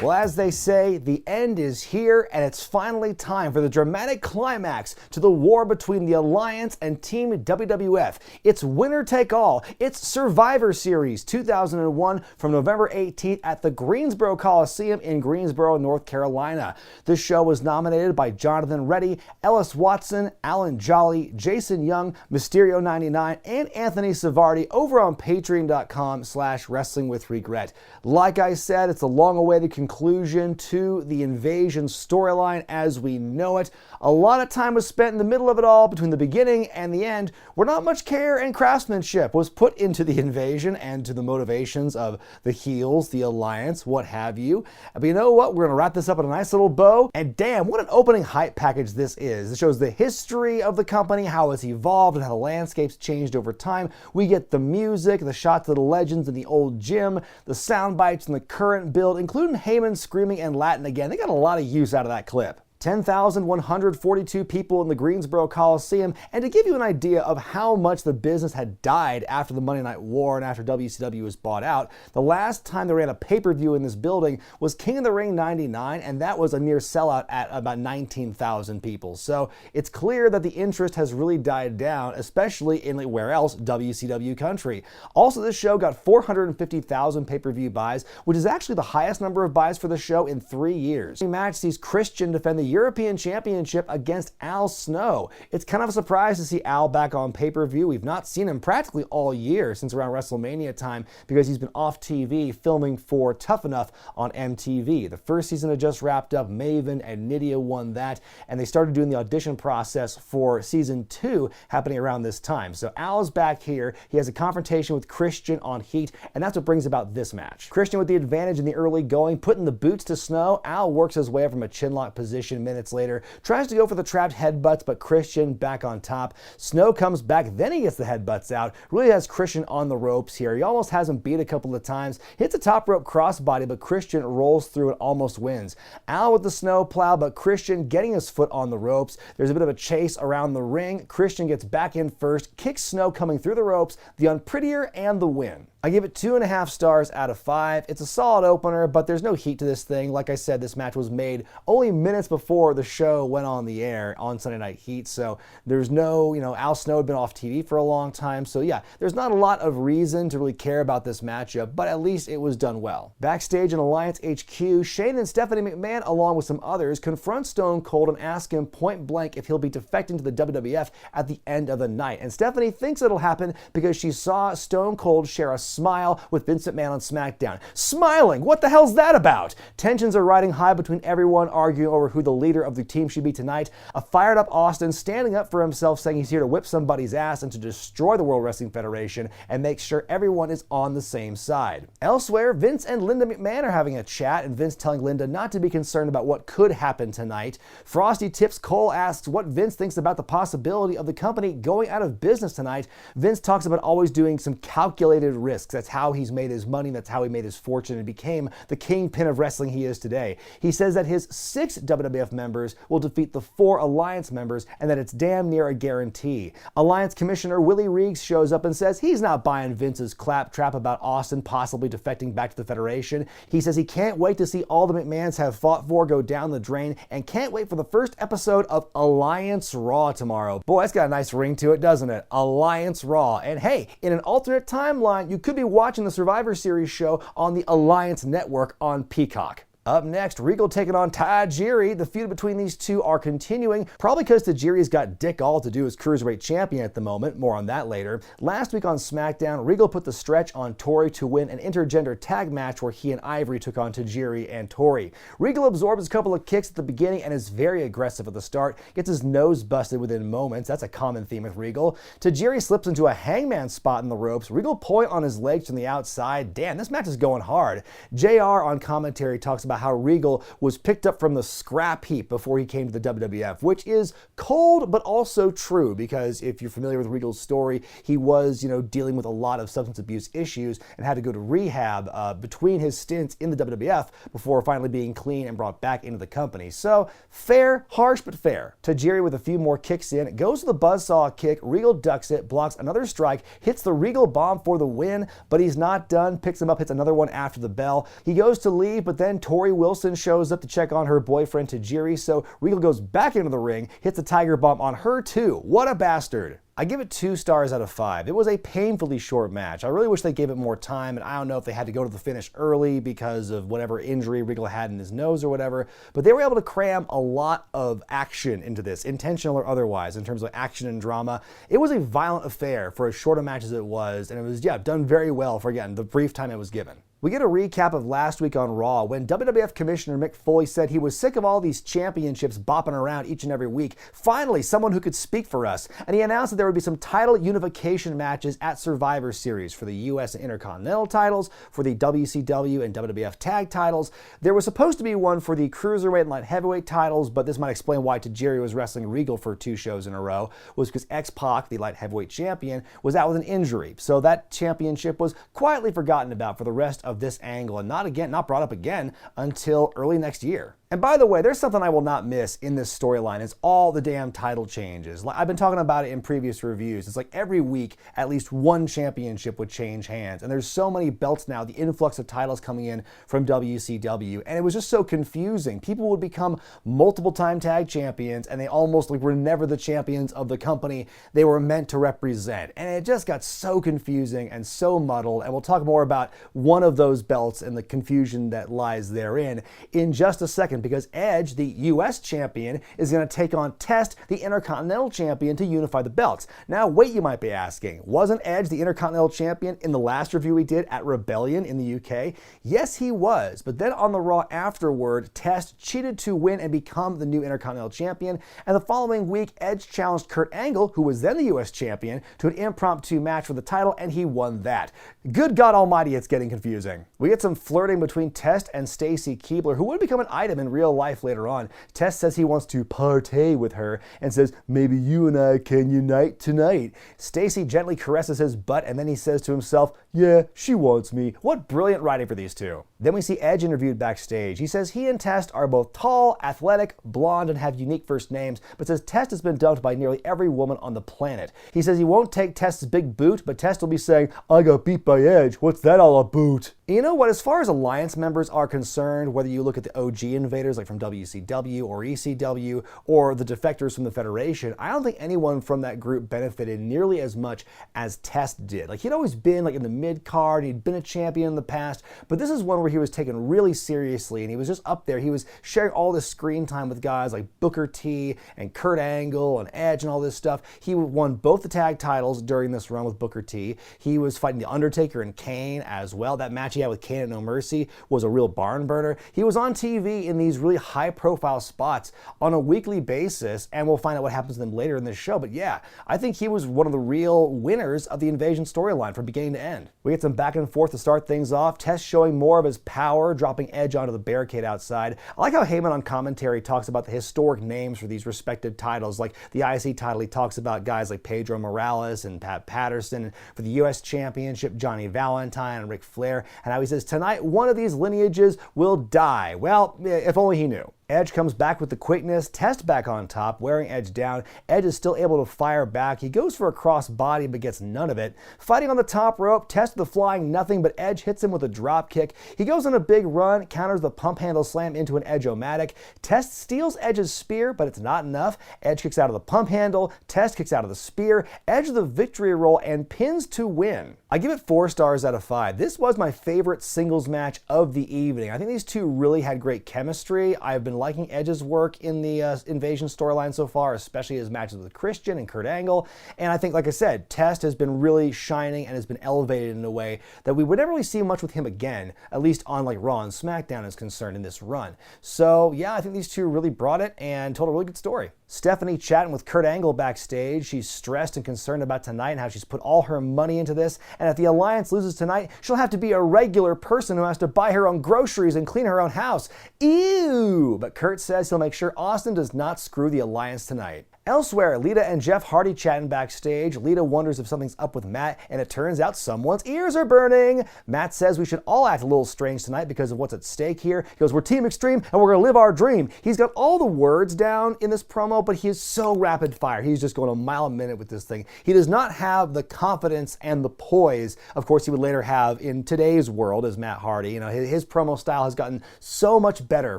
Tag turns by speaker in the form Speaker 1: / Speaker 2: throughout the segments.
Speaker 1: Well, as they say, the end is here, and it's finally time for the dramatic climax to the war between the Alliance and Team WWF. It's winner take all. It's Survivor Series 2001 from November 18th at the Greensboro Coliseum in Greensboro, North Carolina. This show was nominated by Jonathan Reddy, Ellis Watson, Alan Jolly, Jason Young, Mysterio 99, and Anthony Savardi over on patreon.com/wrestlingwithregret. Like I said, it's a long-awaited conclusion to the invasion storyline as we know it. A lot of time was spent in the middle of it all between the beginning and the end, where not much care and craftsmanship was put into the invasion and to the motivations of the heels, the Alliance, what have you. But you know what? We're going to wrap this up in a nice little bow. And damn, what an opening hype package this is. It shows the history of the company, how it's evolved, and how the landscape's changed over time. We get the music, the shots of the legends in the old gym, the sound bites in the current build, including Heyman screaming in Latin again. They got a lot of use out of that clip. 10,142 people in the Greensboro Coliseum, and to give you an idea of how much the business had died after the Monday Night War and after WCW was bought out, the last time they ran a pay-per-view in this building was King of the Ring 99, and that was a near sellout at about 19,000 people. So it's clear that the interest has really died down, especially in, where else, WCW country. Also, this show got 450,000 pay-per-view buys, which is actually the highest number of buys for the show in 3 years. The match sees Christian defend the European Championship against Al Snow. It's kind of a surprise to see Al back on pay-per-view. We've not seen him practically all year since around WrestleMania time because he's been off TV filming for Tough Enough on MTV. The first season had just wrapped up. Maven and Nydia won that, and they started doing the audition process for season 2 happening around this time. So Al's back here. He has a confrontation with Christian on Heat, and that's what brings about this match. Christian with the advantage in the early going, putting the boots to Snow. Al works his way up from a chinlock position minutes later, tries to go for the trapped headbutts, but Christian back on top. Snow comes back, then he gets the headbutts out. Really has Christian on the ropes here. He almost has him beat a couple of times. Hits a top rope crossbody, but Christian rolls through and almost wins. Al with the snow plow, but Christian getting his foot on the ropes. There's a bit of a chase around the ring. Christian gets back in first, kicks Snow coming through the ropes, the unprettier, and the win. I give it 2.5 stars out of 5. It's a solid opener, but there's no heat to this thing. Like I said, this match was made only minutes before the show went on the air on Sunday Night Heat, so there's no, Al Snow had been off TV for a long time, so yeah, there's not a lot of reason to really care about this matchup, but at least it was done well. Backstage in Alliance HQ, Shane and Stephanie McMahon, along with some others, confront Stone Cold and ask him point blank if he'll be defecting to the WWF at the end of the night, and Stephanie thinks it'll happen because she saw Stone Cold share a smile with Vince McMahon on SmackDown. Smiling! What the hell's that about? Tensions are riding high between everyone, arguing over who the leader of the team should be tonight. A fired up Austin standing up for himself, saying he's here to whip somebody's ass and to destroy the World Wrestling Federation and make sure everyone is on the same side. Elsewhere, Vince and Linda McMahon are having a chat, and Vince telling Linda not to be concerned about what could happen tonight. Frosty tips Cole, asks what Vince thinks about the possibility of the company going out of business tonight. Vince talks about always doing some calculated risks. That's how he's made his money, that's how he made his fortune and became the kingpin of wrestling he is today. He says that his 6 WWF members will defeat the 4 Alliance members and that it's damn near a guarantee. Alliance Commissioner Willie Reeves shows up and says he's not buying Vince's claptrap about Austin possibly defecting back to the Federation. He says he can't wait to see all the McMahons have fought for go down the drain and can't wait for the first episode of Alliance Raw tomorrow. Boy, that's got a nice ring to it, doesn't it? Alliance Raw. And hey, in an alternate timeline, you could be watching the Survivor Series show on the Alliance Network on Peacock. Up next, Regal taking on Tajiri. The feud between these two are continuing, probably because Tajiri's got dick all to do as Cruiserweight Champion at the moment. More on that later. Last week on SmackDown, Regal put the stretch on Tori to win an intergender tag match where he and Ivory took on Tajiri and Tori. Regal absorbs a couple of kicks at the beginning and is very aggressive at the start, gets his nose busted within moments. That's a common theme with Regal. Tajiri slips into a hangman spot in the ropes. Regal point on his legs from the outside. Damn, this match is going hard. JR on commentary talks about how Regal was picked up from the scrap heap before he came to the WWF, which is cold but also true, because if you're familiar with Regal's story, he was, dealing with a lot of substance abuse issues and had to go to rehab between his stints in the WWF before finally being clean and brought back into the company. So fair, harsh but fair. Tajiri with a few more kicks in, goes to the buzzsaw kick, Regal ducks it, blocks another strike, hits the Regal bomb for the win, but he's not done, picks him up, hits another one after the bell. He goes to leave, but then Tori Torrie Wilson shows up to check on her boyfriend Tajiri, so Regal goes back into the ring, hits a tiger bomb on her too. What a bastard. I give it 2 stars out of 5. It was a painfully short match. I really wish they gave it more time, and I don't know if they had to go to the finish early because of whatever injury Regal had in his nose or whatever, but they were able to cram a lot of action into this, intentional or otherwise, in terms of action and drama. It was a violent affair for as short a match as it was, and it was, done very well for, again, the brief time it was given. We get a recap of last week on Raw when WWF Commissioner Mick Foley said he was sick of all these championships bopping around each and every week. Finally, someone who could speak for us. And he announced that there would be some title unification matches at Survivor Series for the US and Intercontinental titles, for the WCW and WWF tag titles. There was supposed to be one for the Cruiserweight and Light Heavyweight titles, but this might explain why Tajiri was wrestling Regal for 2 shows in a row, was because X-Pac, the Light Heavyweight champion, was out with an injury. So that championship was quietly forgotten about for the rest of this angle and not brought up again until early next year. And by the way, there's something I will not miss in this storyline. It's all the damn title changes. I've been talking about it in previous reviews. It's like every week, at least one championship would change hands. And there's so many belts now, the influx of titles coming in from WCW. And it was just so confusing. People would become multiple-time tag champions, and they almost were never the champions of the company they were meant to represent. And it just got so confusing and so muddled. And we'll talk more about one of those belts and the confusion that lies therein in just a second, because Edge, the US champion, is going to take on Test, the Intercontinental champion, to unify the belts. Now, wait, you might be asking, wasn't Edge the Intercontinental champion in the last review we did at Rebellion in the UK? Yes, he was, but then on the Raw afterward, Test cheated to win and become the new Intercontinental champion, and the following week, Edge challenged Kurt Angle, who was then the US champion, to an impromptu match for the title, and he won that. Good God Almighty, it's getting confusing. We get some flirting between Test and Stacy Keibler, who would become an item in real life later on. Test says he wants to partay with her and says, maybe you and I can unite tonight. Stacy gently caresses his butt, and then he says to himself, yeah, she wants me. What brilliant writing for these two. Then we see Edge interviewed backstage. He says he and Test are both tall, athletic, blonde, and have unique first names, but says Test has been dumped by nearly every woman on the planet. He says he won't take Test's big boot, but Test will be saying, I got beat by Edge. What's that all about? You know what? As far as Alliance members are concerned, whether you look at the OG invaders like from WCW or ECW or the defectors from the Federation, I don't think anyone from that group benefited nearly as much as Test did. He'd always been in the mid-card, he'd been a champion in the past, but this is one where he was taken really seriously and he was just up there. He was sharing all this screen time with guys like Booker T and Kurt Angle and Edge and all this stuff. He won both the tag titles during this run with Booker T. He was fighting The Undertaker and Kane as well. That match he had with Kane at No Mercy was a real barn burner. He was on TV in these really high-profile spots on a weekly basis, and we'll find out what happens to them later in this show. But yeah, I think he was one of the real winners of the Invasion storyline from beginning to end. We get some back and forth to start things off. Test showing more of his power, dropping Edge onto the barricade outside. I like how Heyman on commentary talks about the historic names for these respective titles. Like the IC title, he talks about guys like Pedro Morales and Pat Patterson. And for the US Championship, Johnny Valentine and Ric Flair. And how he says, tonight, one of these lineages will die. Well, if only he knew. Edge comes back with the quickness, Test back on top, wearing Edge down. Edge is still able to fire back. He goes for a cross body but gets none of it. Fighting on the top rope, Test with the flying nothing, but Edge hits him with a drop kick. He goes on a big run, counters the pump handle slam into an Edge-o-matic. Test steals Edge's spear, but it's not enough. Edge kicks out of the pump handle, Test kicks out of the spear, Edge with the victory roll and pins to win. I give it 4 stars out of 5. This was my favorite singles match of the evening. I think these two really had great chemistry. I've been liking Edge's work in the Invasion storyline so far, especially his matches with Christian and Kurt Angle. And I think, like I said, Test has been really shining and has been elevated in a way that we would never really see much with him again, at least on Raw and SmackDown is concerned in this run. So yeah, I think these two really brought it and told a really good story. Stephanie chatting with Kurt Angle backstage. She's stressed and concerned about tonight and how she's put all her money into this. And if the Alliance loses tonight, she'll have to be a regular person who has to buy her own groceries and clean her own house. Ew! But Kurt says he'll make sure Austin does not screw the Alliance tonight. Elsewhere, Lita and Jeff Hardy chatting backstage. Lita wonders if something's up with Matt, and it turns out someone's ears are burning. Matt says we should all act a little strange tonight because of what's at stake here. He goes, we're Team Extreme and we're gonna live our dream. He's got all the words down in this promo, but he is so rapid fire. He's just going a mile a minute with this thing. He does not have the confidence and the poise, of course, he would later have in today's world as Matt Hardy. You know, his promo style has gotten so much better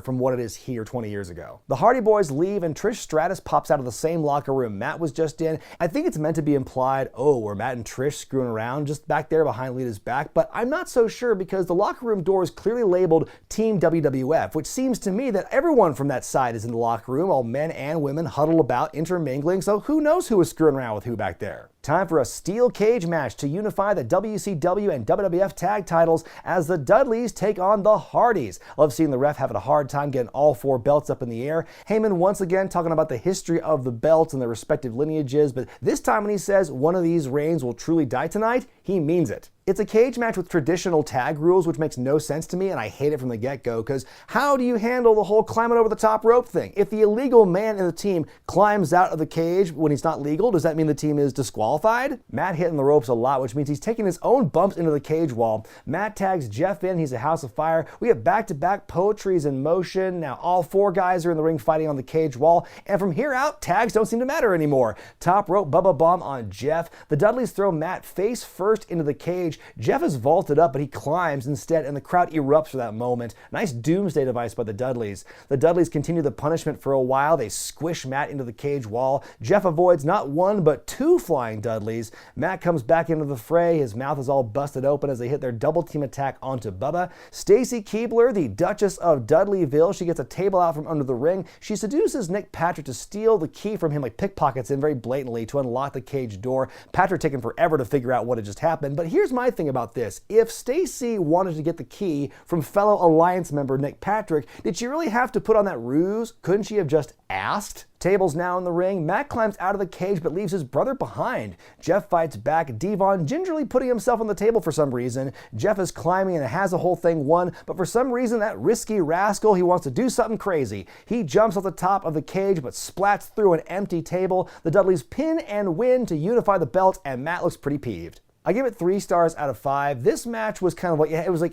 Speaker 1: from what it is here 20 years ago. The Hardy Boys leave and Trish Stratus pops out of the same locker room Matt was just in. I think it's meant to be implied, oh, were Matt and Trish screwing around just back there behind Lita's back, but I'm not so sure because the locker room door is clearly labeled Team WWF, which seems to me that everyone from that side is in the locker room, all men and women huddle about, intermingling, so who knows who was screwing around with who back there. Time for a steel cage match to unify the WCW and WWF tag titles as the Dudleys take on the Hardys. Love seeing the ref having a hard time getting all 4 belts up in the air. Heyman once again talking about the history of the belts and their respective lineages, but this time when he says one of these reigns will truly die tonight, he means it. It's a cage match with traditional tag rules, which makes no sense to me, and I hate it from the get-go, because how do you handle the whole climbing over the top rope thing? If the illegal man in the team climbs out of the cage when he's not legal, does that mean the team is disqualified? Matt hitting the ropes a lot, which means he's taking his own bumps into the cage wall. Matt tags Jeff in, he's a house of fire. We have back-to-back poetries in motion. Now all 4 guys are in the ring fighting on the cage wall, and from here out, tags don't seem to matter anymore. Top rope Bubba Bomb on Jeff. The Dudleys throw Matt face first into the cage. Jeff is vaulted up, but he climbs instead, and the crowd erupts for that moment. Nice doomsday device by the Dudleys. The Dudleys continue the punishment for a while. They squish Matt into the cage wall. Jeff avoids not 1, but 2 flying Dudleys. Matt comes back into the fray. His mouth is all busted open as they hit their double team attack onto Bubba. Stacy Keibler, the Duchess of Dudleyville, she gets a table out from under the ring. She seduces Nick Patrick to steal the key from him, like pickpockets him very blatantly to unlock the cage door. Patrick taking forever to figure out what had just happened, but here's my thing about this. If Stacy wanted to get the key from fellow Alliance member Nick Patrick, did she really have to put on that ruse? Couldn't she have just asked? Tables now in the ring. Matt climbs out of the cage but leaves his brother behind. Jeff fights back. Devon gingerly putting himself on the table for some reason. Jeff is climbing and has the whole thing won, but for some reason that risky rascal, he wants to do something crazy. He jumps off the top of the cage but splats through an empty table. The Dudleys pin and win to unify the belt, and Matt looks pretty peeved. I give it 3 stars out of 5. This match was kind of like,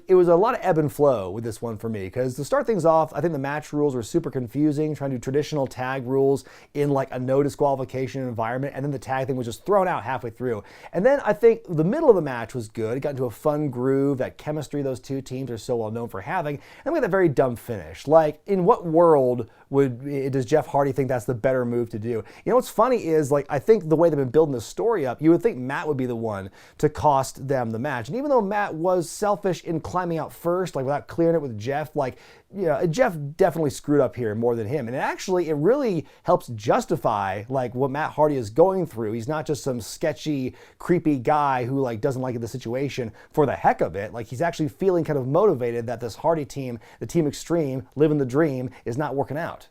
Speaker 1: it was a lot of ebb and flow with this one for me, because to start things off, I think the match rules were super confusing, trying to do traditional tag rules in like a no disqualification environment, and then the tag thing was just thrown out halfway through. And then I think the middle of the match was good. It got into a fun groove, that chemistry those 2 teams are so well known for having, and we had that very dumb finish. Like, in what world does Jeff Hardy think that's the better move to do? You know what's funny is, like, I think the way they've been building this story up, you would think Matt would be the one to cost them the match. And even though Matt was selfish in climbing out first, like without clearing it with Jeff, like, you know, Jeff definitely screwed up here more than him. And it really helps justify like what Matt Hardy is going through. He's not just some sketchy, creepy guy who like doesn't like the situation for the heck of it. Like, he's actually feeling kind of motivated that this Hardy team, the Team Extreme, living the dream, is not working out.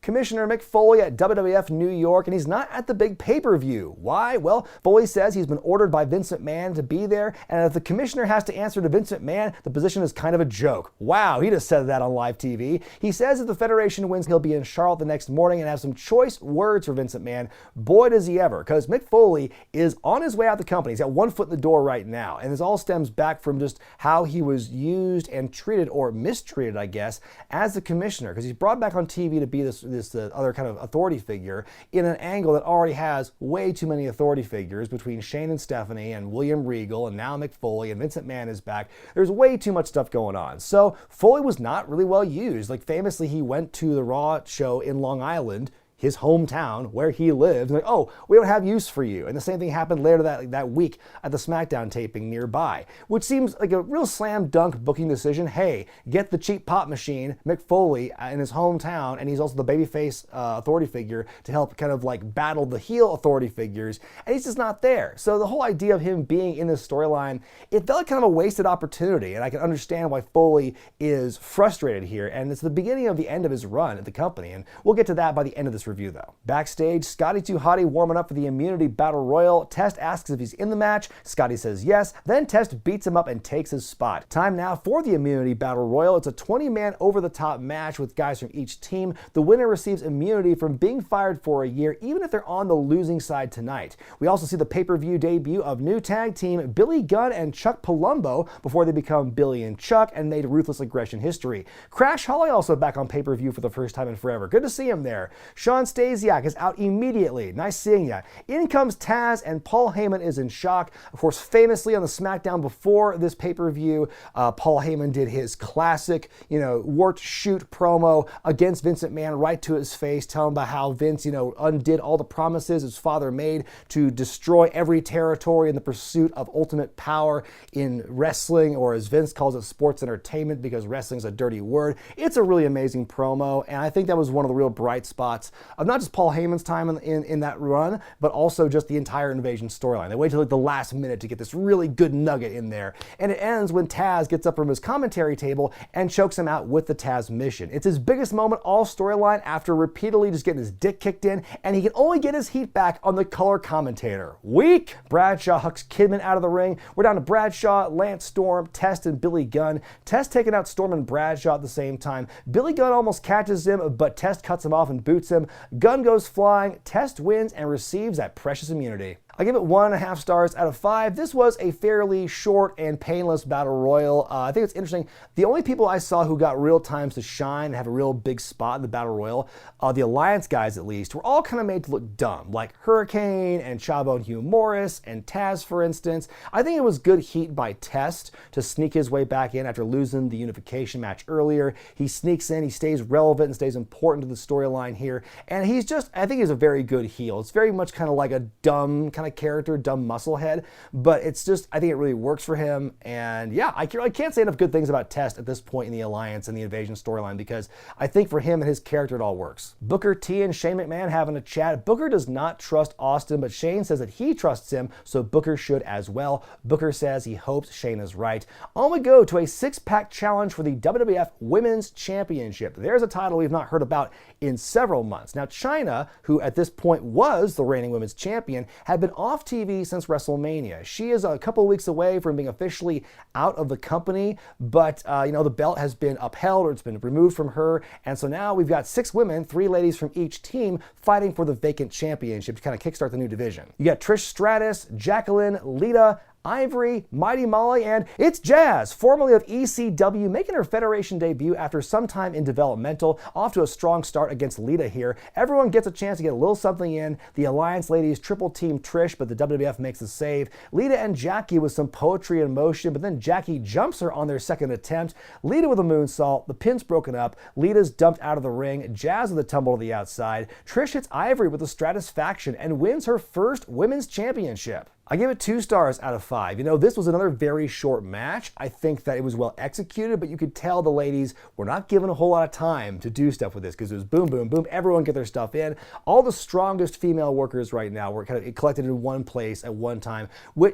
Speaker 1: Commissioner Mick Foley at WWF New York, and he's not at the big pay-per-view. Why? Well, Foley says he's been ordered by Vince McMahon to be there, and if the commissioner has to answer to Vince McMahon, the position is kind of a joke. Wow, he just said that on live TV. He says if the Federation wins, he'll be in Charlotte the next morning and have some choice words for Vince McMahon. Boy, does he ever, because Mick Foley is on his way out the company. He's got 1 foot in the door right now, and this all stems back from just how he was used and treated, or mistreated, I guess, as the commissioner, because he's brought back on TV to be this other kind of authority figure in an angle that already has way too many authority figures between Shane and Stephanie and William Regal and now Mick Foley, and Vince McMahon is back. There's way too much stuff going on. So Foley was not really well used. Like, famously, he went to the Raw show in Long Island, his hometown, where he lives, like, oh, we don't have use for you. And the same thing happened later that week at the SmackDown taping nearby, which seems like a real slam dunk booking decision. Hey, get the cheap pop machine, Mick Foley, in his hometown, and he's also the babyface authority figure to help kind of like battle the heel authority figures, and he's just not there. So the whole idea of him being in this storyline, it felt like kind of a wasted opportunity, and I can understand why Foley is frustrated here, and it's the beginning of the end of his run at the company, and we'll get to that by the end of this this review, though. Backstage, Scotty 2 Hotty warming up for the Immunity Battle Royal. Test asks if he's in the match. Scotty says yes. Then Test beats him up and takes his spot. Time now for the Immunity Battle Royal. It's a 20-man over-the-top match with guys from each team. The winner receives immunity from being fired for a year, even if they're on the losing side tonight. We also see the pay-per-view debut of new tag team Billy Gunn and Chuck Palumbo before they become Billy and Chuck and made Ruthless Aggression history. Crash Holly also back on pay-per-view for the first time in forever. Good to see him there. Sean Stasiak is out immediately. Nice seeing ya. In comes Taz, and Paul Heyman is in shock. Of course, famously on the SmackDown before this pay-per-view, Paul Heyman did his classic, wart shoot promo against Vince McMahon right to his face, telling about how Vince, undid all the promises his father made to destroy every territory in the pursuit of ultimate power in wrestling, or as Vince calls it, sports entertainment, because wrestling's a dirty word. It's a really amazing promo, and I think that was one of the real bright spots of not just Paul Heyman's time in that run, but also just the entire Invasion storyline. They wait till the last minute to get this really good nugget in there, and it ends when Taz gets up from his commentary table and chokes him out with the Taz mission. It's his biggest moment all storyline after repeatedly just getting his dick kicked in, and he can only get his heat back on the color commentator. Weak! Bradshaw hucks Kidman out of the ring. We're down to Bradshaw, Lance Storm, Test, and Billy Gunn. Test taking out Storm and Bradshaw at the same time. Billy Gunn almost catches him, but Test cuts him off and boots him. Gunn goes flying. Test wins and receives that precious immunity. I give it 1.5 stars out of 5. This was a fairly short and painless battle royal. I think it's interesting. The only people I saw who got real times to shine and have a real big spot in the battle royal, the Alliance guys at least, were all kind of made to look dumb, like Hurricane and Chavo and Hugh Morris and Taz, for instance. I think it was good heat by Test to sneak his way back in after losing the Unification match earlier. He sneaks in, he stays relevant and stays important to the storyline here, and I think he's a very good heel. It's very much kind of like a dumb kind of character, dumb musclehead, but it's just, I think it really works for him. And yeah, I can't say enough good things about Test at this point in the Alliance and the Invasion storyline, because I think for him and his character it all works. Booker T and Shane McMahon having a chat. Booker does not trust Austin, but Shane says that he trusts him, so Booker should as well. Booker says he hopes Shane is right. On we go to a 6-pack challenge for the WWF Women's Championship. There's a title we've not heard about in several months. Now, Chyna, who at this point was the reigning women's champion, had been off TV since WrestleMania. She is a couple of weeks away from being officially out of the company, but the belt has been upheld, or it's been removed from her, and so now we've got 6 women, 3 ladies from each team, fighting for the vacant championship to kind of kickstart the new division. You got Trish Stratus, Jacqueline, Lita, Ivory, Mighty Molly, and it's Jazz, formerly of ECW, making her Federation debut after some time in developmental. Off to a strong start against Lita here. Everyone gets a chance to get a little something in. The Alliance ladies triple team Trish, but the WWF makes the save. Lita and Jackie with some poetry in motion, but then Jackie jumps her on their second attempt. Lita with a moonsault. The pin's broken up. Lita's dumped out of the ring. Jazz with a tumble to the outside. Trish hits Ivory with the Stratus faction and wins her first women's championship. I give it 2 stars out of 5. This was another very short match. I think that it was well executed, but you could tell the ladies were not given a whole lot of time to do stuff with this, because it was boom, boom, boom. Everyone get their stuff in. All the strongest female workers right now were kind of collected in one place at one time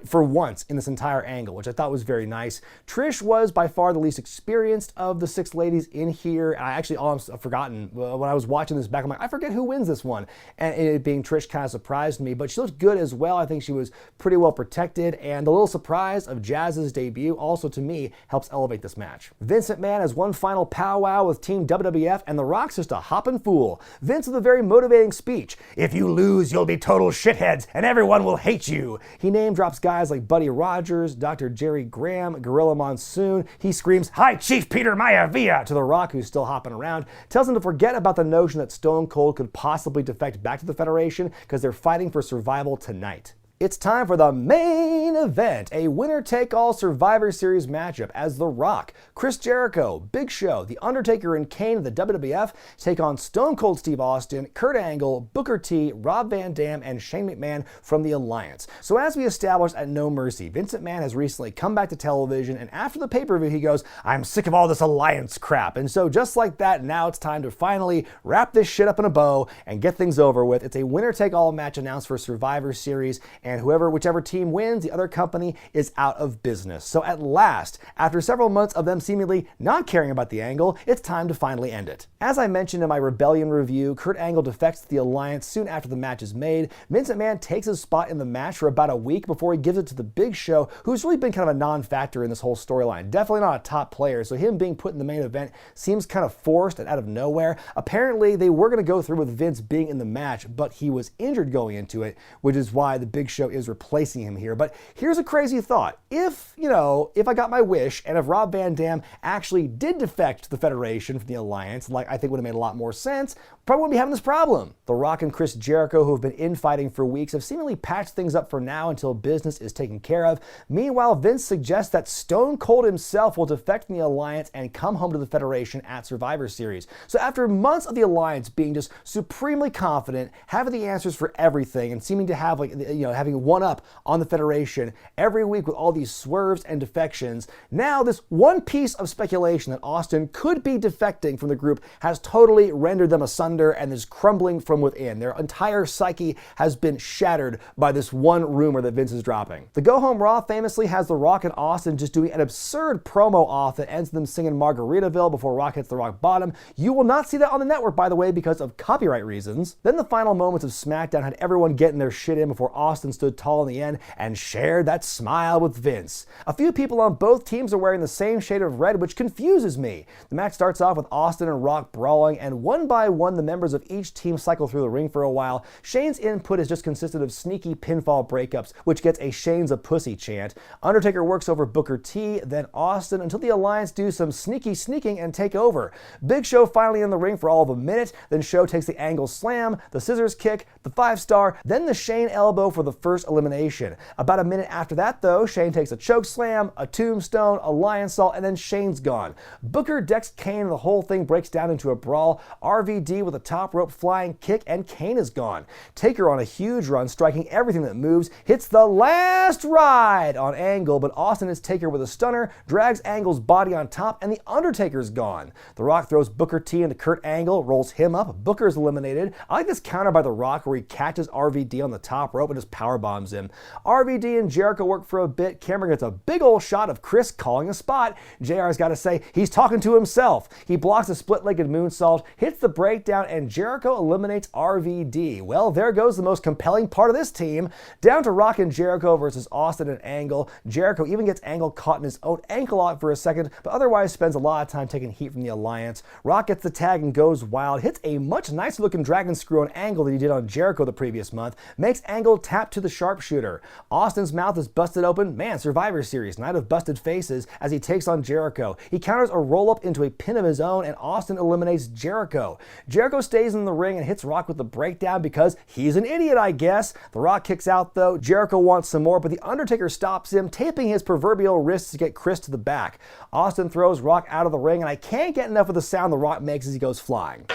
Speaker 1: for once in this entire angle, which I thought was very nice. Trish was by far the least experienced of the 6 ladies in here. I actually almost forgotten when I was watching this back. I'm like, I forget who wins this one. And it being Trish kind of surprised me, but she looked good as well. I think she was pretty well protected, and the little surprise of Jazz's debut also, to me, helps elevate this match. Vince McMahon has one final powwow with Team WWF, and The Rock's just a hoppin' fool. Vince with a very motivating speech. If you lose, you'll be total shitheads, and everyone will hate you. He name drops guys like Buddy Rogers, Dr. Jerry Graham, Gorilla Monsoon. He screams, "Hi, Chief Peter Maivia," to The Rock, who's still hopping around. Tells him to forget about the notion that Stone Cold could possibly defect back to the Federation, because they're fighting for survival tonight. It's time for the main event, a winner-take-all Survivor Series matchup as The Rock, Chris Jericho, Big Show, The Undertaker, and Kane of the WWF take on Stone Cold Steve Austin, Kurt Angle, Booker T, Rob Van Dam, and Shane McMahon from the Alliance. So as we established at No Mercy, Vince McMahon has recently come back to television, and after the pay-per-view he goes, "I'm sick of all this Alliance crap." And so just like that, now it's time to finally wrap this shit up in a bow and get things over with. It's a winner-take-all match announced for Survivor Series, and whichever team wins, the other company is out of business. So at last, after several months of them seemingly not caring about the angle, it's time to finally end it. As I mentioned in my Rebellion review, Kurt Angle defects to the Alliance soon after the match is made. Vince McMahon takes his spot in the match for about a week before he gives it to the Big Show, who's really been kind of a non-factor in this whole storyline. Definitely not a top player, so him being put in the main event seems kind of forced and out of nowhere. Apparently, they were going to go through with Vince being in the match, but he was injured going into it, which is why the Big Show is replacing him here. But here's a crazy thought. If I got my wish, and if Rob Van Dam actually did defect to the Federation from the Alliance, like I think would have made a lot more sense, probably wouldn't be having this problem. The Rock and Chris Jericho, who have been infighting for weeks, have seemingly patched things up for now until business is taken care of. Meanwhile, Vince suggests that Stone Cold himself will defect from the Alliance and come home to the Federation at Survivor Series. So after months of the Alliance being just supremely confident, having the answers for everything, and seeming to have having one up on the Federation every week with all these swerves and defections, now this one piece of speculation that Austin could be defecting from the group has totally rendered them asunder and is crumbling from within. Their entire psyche has been shattered by this one rumor that Vince is dropping. The Go Home Raw famously has The Rock and Austin just doing an absurd promo off that ends them singing Margaritaville before Rock hits the rock bottom. You will not see that on the network, by the way, because of copyright reasons. Then the final moments of SmackDown had everyone getting their shit in before Austin stood tall in the end and shared that smile with Vince. A few people on both teams are wearing the same shade of red, which confuses me. The match starts off with Austin and Rock brawling, and one by one the members of each team cycle through the ring for a while. Shane's input has just consisted of sneaky pinfall breakups, which gets a Shane's a pussy chant. Undertaker works over Booker T, then Austin, until the Alliance do some sneaky sneaking and take over. Big Show finally in the ring for all of a minute, then Show takes the angle slam, the scissors kick, the 5-star, then the Shane elbow for the first elimination. About a minute after that though, Shane takes a choke slam, a tombstone, a lionsault, and then Shane's gone. Booker decks Kane and the whole thing breaks down into a brawl. RVD with a top rope flying kick, and Kane is gone. Taker on a huge run, striking everything that moves, hits the last ride on Angle, but Austin hits Taker with a stunner, drags Angle's body on top, and the Undertaker's gone. The Rock throws Booker T into Kurt Angle, rolls him up, Booker's eliminated. I like this counter by The Rock where he catches RVD on the top rope and just powerbombs him. RVD and Jericho work for a bit. Cameron gets a big old shot of Chris calling a spot. JR's got to say he's talking to himself. He blocks a split-legged moonsault, hits the breakdown, and Jericho eliminates RVD. Well, there goes the most compelling part of this team. Down to Rock and Jericho versus Austin and Angle. Jericho even gets Angle caught in his own ankle lock for a second, but otherwise spends a lot of time taking heat from the Alliance. Rock gets the tag and goes wild, hits a much nicer looking dragon screw on Angle than he did on Jericho the previous month, makes Angle tap to the sharpshooter. Austin's mouth is busted open. Man, Survivor Series, night of busted faces, as he takes on Jericho. He counters a roll-up into a pin of his own, and Austin eliminates Jericho. Jericho stays in the ring and hits Rock with the breakdown because he's an idiot, I guess. The Rock kicks out though. Jericho wants some more, but the Undertaker stops him, taping his proverbial wrists to get Chris to the back. Austin throws Rock out of the ring, and I can't get enough of the sound the Rock makes as he goes flying.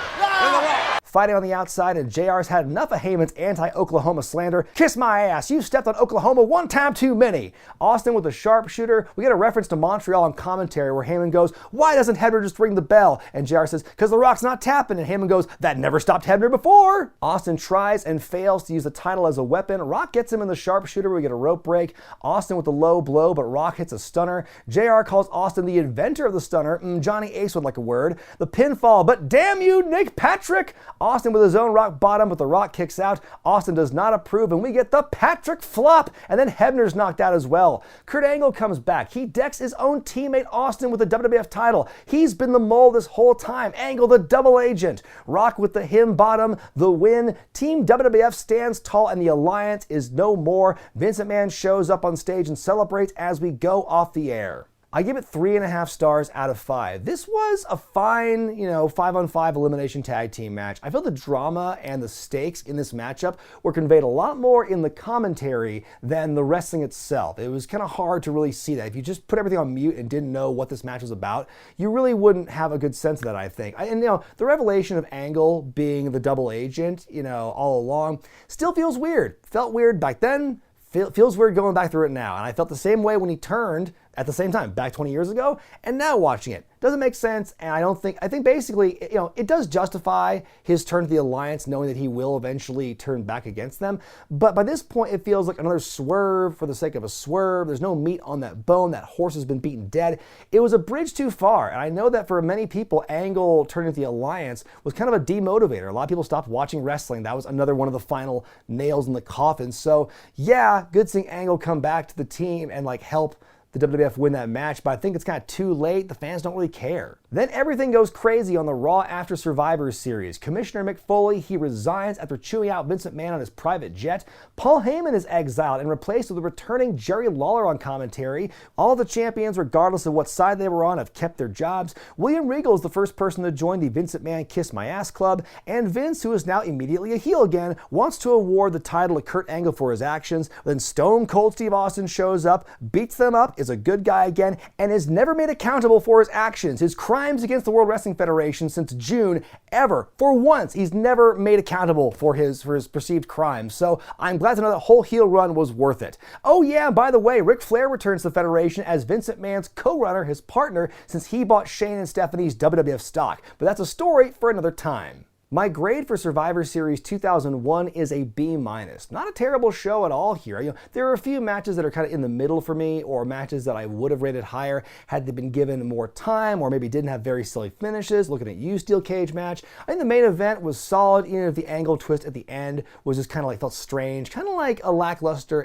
Speaker 1: Fighting on the outside, and JR's had enough of Heyman's anti-Oklahoma slander. Kiss my ass, you stepped on Oklahoma one time too many. Austin with a sharpshooter. We get a reference to Montreal on commentary where Heyman goes, why doesn't Hebner just ring the bell? And JR says, because The Rock's not tapping. And Heyman goes, that never stopped Hebner before. Austin tries and fails to use the title as a weapon. Rock gets him in the sharpshooter. We get a rope break. Austin with a low blow, but Rock hits a stunner. JR calls Austin the inventor of the stunner. Johnny Ace would like a word. The pinfall, but damn you, Nick Patrick. Austin with his own rock bottom, but The Rock kicks out. Austin does not approve, and we get the Patrick flop, and then Hebner's knocked out as well. Kurt Angle comes back. He decks his own teammate Austin with the WWF title. He's been the mole this whole time. Angle the double agent. Rock with the him bottom, the win. Team WWF stands tall, and the Alliance is no more. Vince McMahon shows up on stage and celebrates as we go off the air. I give it 3.5 stars out of 5. This was a fine, 5-on-5 elimination tag team match. I felt the drama and the stakes in this matchup were conveyed a lot more in the commentary than the wrestling itself. It was kind of hard to really see that. If you just put everything on mute and didn't know what this match was about, you really wouldn't have a good sense of that, I think. The revelation of Angle being the double agent, all along, still feels weird. Felt weird back then. Feels weird going back through it now. And I felt the same way when he turned at the same time, back 20 years ago, and now watching it. Doesn't make sense, and I think basically, it does justify his turn to the Alliance, knowing that he will eventually turn back against them. But by this point, it feels like another swerve for the sake of a swerve. There's no meat on that bone. That horse has been beaten dead. It was a bridge too far, and I know that for many people, Angle turning to the Alliance was kind of a demotivator. A lot of people stopped watching wrestling. That was another one of the final nails in the coffin. So yeah, good seeing Angle come back to the team and help the WWF win that match, but I think it's kind of too late. The fans don't really care. Then everything goes crazy on the Raw After Survivor Series. Commissioner Mick Foley, he resigns after chewing out Vince McMahon on his private jet. Paul Heyman is exiled and replaced with a returning Jerry Lawler on commentary. All the champions, regardless of what side they were on, have kept their jobs. William Regal is the first person to join the Vince McMahon Kiss My Ass Club, and Vince, who is now immediately a heel again, wants to award the title to Kurt Angle for his actions. Then Stone Cold Steve Austin shows up, beats them up, is a good guy again, and is never made accountable for his actions. His crimes against the World Wrestling Federation since June, ever. For once, he's never made accountable for his perceived crimes. So I'm glad to know that whole heel run was worth it. Oh yeah, by the way, Ric Flair returns to the Federation as Vince McMahon's co-runner, his partner, since he bought Shane and Stephanie's WWF stock. But that's a story for another time. My grade for Survivor Series 2001 is a B-. Not a terrible show at all here. There are a few matches that are kind of in the middle for me, or matches that I would have rated higher had they been given more time, or maybe didn't have very silly finishes. Looking at you, Steel Cage match. I think the main event was solid, even if the Angle twist at the end was just kind of felt strange, kind of like a lackluster